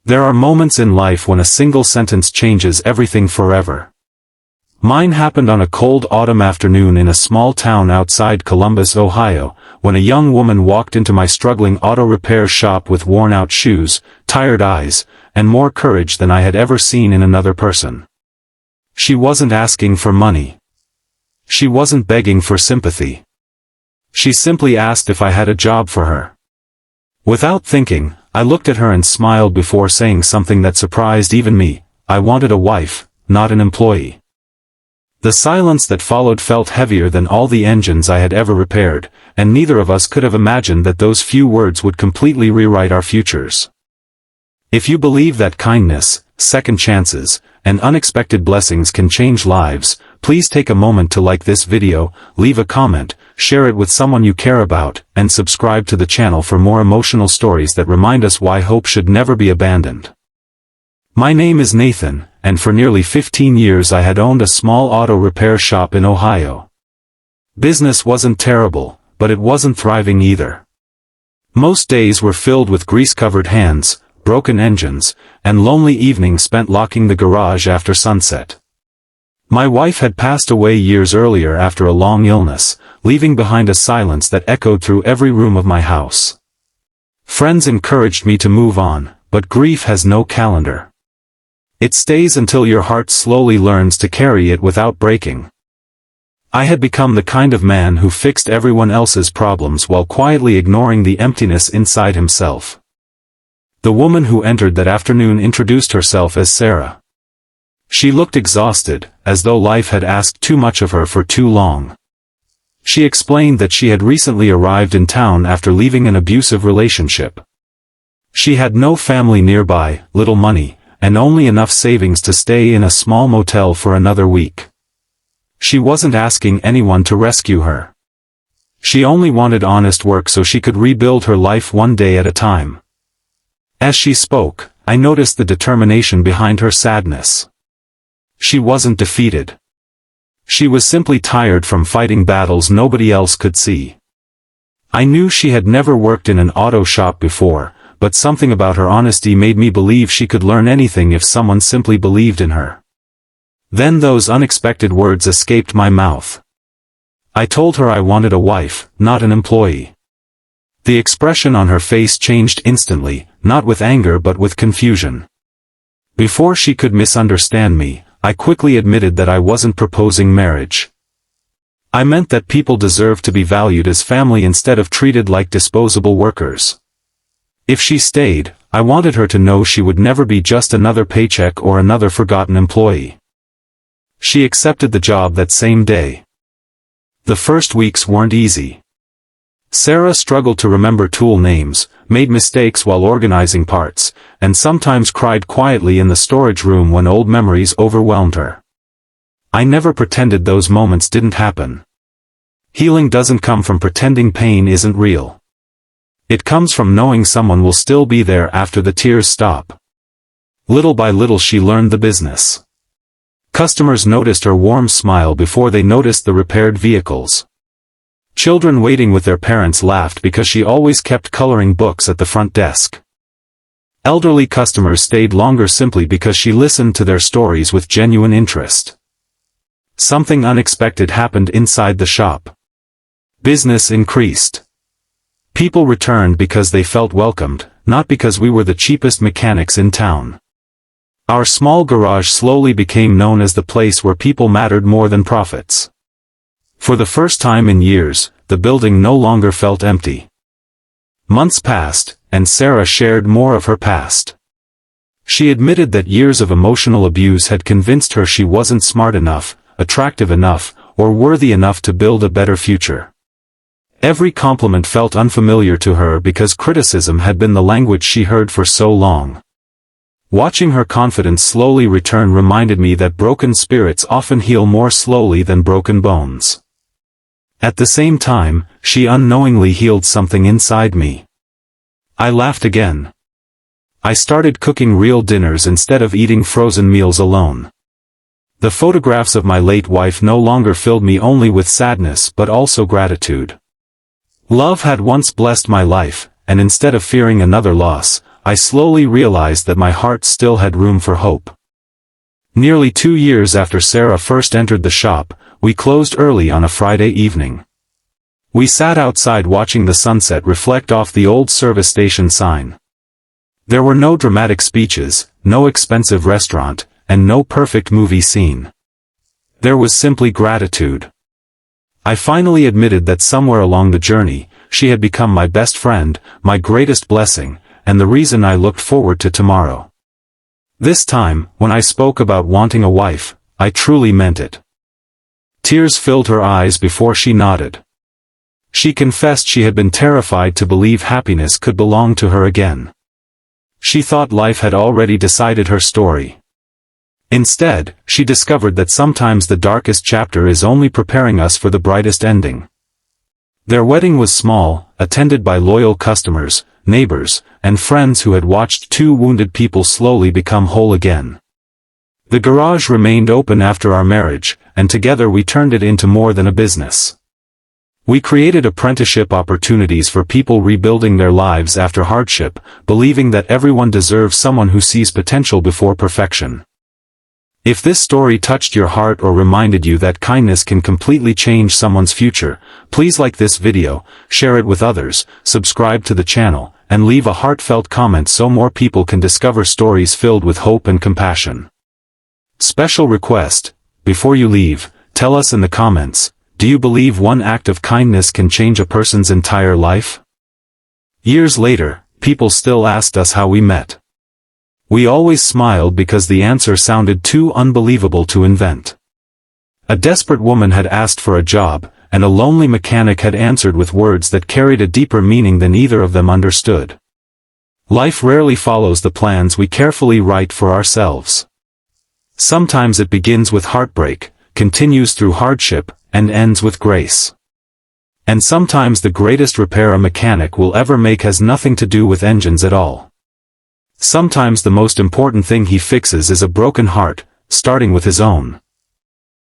There are moments in life when a single sentence changes everything forever. Mine happened on a cold autumn afternoon in a small town outside Columbus, Ohio, when a young woman walked into my struggling auto repair shop with worn-out shoes, tired eyes, and more courage than I had ever seen in another person. She wasn't asking for money. She wasn't begging for sympathy. She simply asked if I had a job for her. Without thinking, I looked at her and smiled before saying something that surprised even me. I wanted a wife, not an employee. The silence that followed felt heavier than all the engines I had ever repaired, and neither of us could have imagined that those few words would completely rewrite our futures. If you believe that kindness, second chances, and unexpected blessings can change lives, please take a moment to like this video, leave a comment, share it with someone you care about, and subscribe to the channel for more emotional stories that remind us why hope should never be abandoned. My name is Nathan, and for nearly 15 years I had owned a small auto repair shop in Ohio. Business wasn't terrible, but it wasn't thriving either. Most days were filled with grease-covered hands, broken engines, and lonely evenings spent locking the garage after sunset. My wife had passed away years earlier after a long illness, leaving behind a silence that echoed through every room of my house. Friends encouraged me to move on, but grief has no calendar. It stays until your heart slowly learns to carry it without breaking. I had become the kind of man who fixed everyone else's problems while quietly ignoring the emptiness inside himself. The woman who entered that afternoon introduced herself as Sarah. She looked exhausted, as though life had asked too much of her for too long. She explained that she had recently arrived in town after leaving an abusive relationship. She had no family nearby, little money, and only enough savings to stay in a small motel for another week. She wasn't asking anyone to rescue her. She only wanted honest work so she could rebuild her life one day at a time. As she spoke, I noticed the determination behind her sadness. She wasn't defeated. She was simply tired from fighting battles nobody else could see. I knew she had never worked in an auto shop before, but something about her honesty made me believe she could learn anything if someone simply believed in her. Then those unexpected words escaped my mouth. I told her I wanted a wife, not an employee. The expression on her face changed instantly, not with anger but with confusion. Before she could misunderstand me, I quickly admitted that I wasn't proposing marriage. I meant that people deserve to be valued as family instead of treated like disposable workers. If she stayed, I wanted her to know she would never be just another paycheck or another forgotten employee. She accepted the job that same day. The first weeks weren't easy. Sarah struggled to remember tool names, made mistakes while organizing parts, and sometimes cried quietly in the storage room when old memories overwhelmed her. I never pretended those moments didn't happen. Healing doesn't come from pretending pain isn't real. It comes from knowing someone will still be there after the tears stop. Little by little she learned the business. Customers noticed her warm smile before they noticed the repaired vehicles. Children waiting with their parents laughed because she always kept coloring books at the front desk. Elderly customers stayed longer simply because she listened to their stories with genuine interest. Something unexpected happened inside the shop. Business increased. People returned because they felt welcomed, not because we were the cheapest mechanics in town. Our small garage slowly became known as the place where people mattered more than profits. For the first time in years, the building no longer felt empty. Months passed, and Sarah shared more of her past. She admitted that years of emotional abuse had convinced her she wasn't smart enough, attractive enough, or worthy enough to build a better future. Every compliment felt unfamiliar to her because criticism had been the language she heard for so long. Watching her confidence slowly return reminded me that broken spirits often heal more slowly than broken bones. At the same time, she unknowingly healed something inside me. I laughed again. I started cooking real dinners instead of eating frozen meals alone. The photographs of my late wife no longer filled me only with sadness but also gratitude. Love had once blessed my life, and instead of fearing another loss, I slowly realized that my heart still had room for hope. Nearly 2 years after Sarah first entered the shop, we closed early on a Friday evening. We sat outside watching the sunset reflect off the old service station sign. There were no dramatic speeches, no expensive restaurant, and no perfect movie scene. There was simply gratitude. I finally admitted that somewhere along the journey, she had become my best friend, my greatest blessing, and the reason I looked forward to tomorrow. This time, when I spoke about wanting a wife, I truly meant it. Tears filled her eyes before she nodded. She confessed she had been terrified to believe happiness could belong to her again. She thought life had already decided her story. Instead, she discovered that sometimes the darkest chapter is only preparing us for the brightest ending. Their wedding was small, attended by loyal customers, neighbors, and friends who had watched 2 wounded people slowly become whole again. The garage remained open after our marriage, and together we turned it into more than a business. We created apprenticeship opportunities for people rebuilding their lives after hardship, believing that everyone deserves someone who sees potential before perfection. If this story touched your heart or reminded you that kindness can completely change someone's future, please like this video, share it with others, subscribe to the channel, and leave a heartfelt comment so more people can discover stories filled with hope and compassion. Special request: before you leave, tell us in the comments, do you believe one act of kindness can change a person's entire life? Years later, people still asked us how we met. We always smiled because the answer sounded too unbelievable to invent. A desperate woman had asked for a job, and a lonely mechanic had answered with words that carried a deeper meaning than either of them understood. Life rarely follows the plans we carefully write for ourselves. Sometimes it begins with heartbreak, continues through hardship, and ends with grace. And sometimes the greatest repair a mechanic will ever make has nothing to do with engines at all. Sometimes the most important thing he fixes is a broken heart, starting with his own.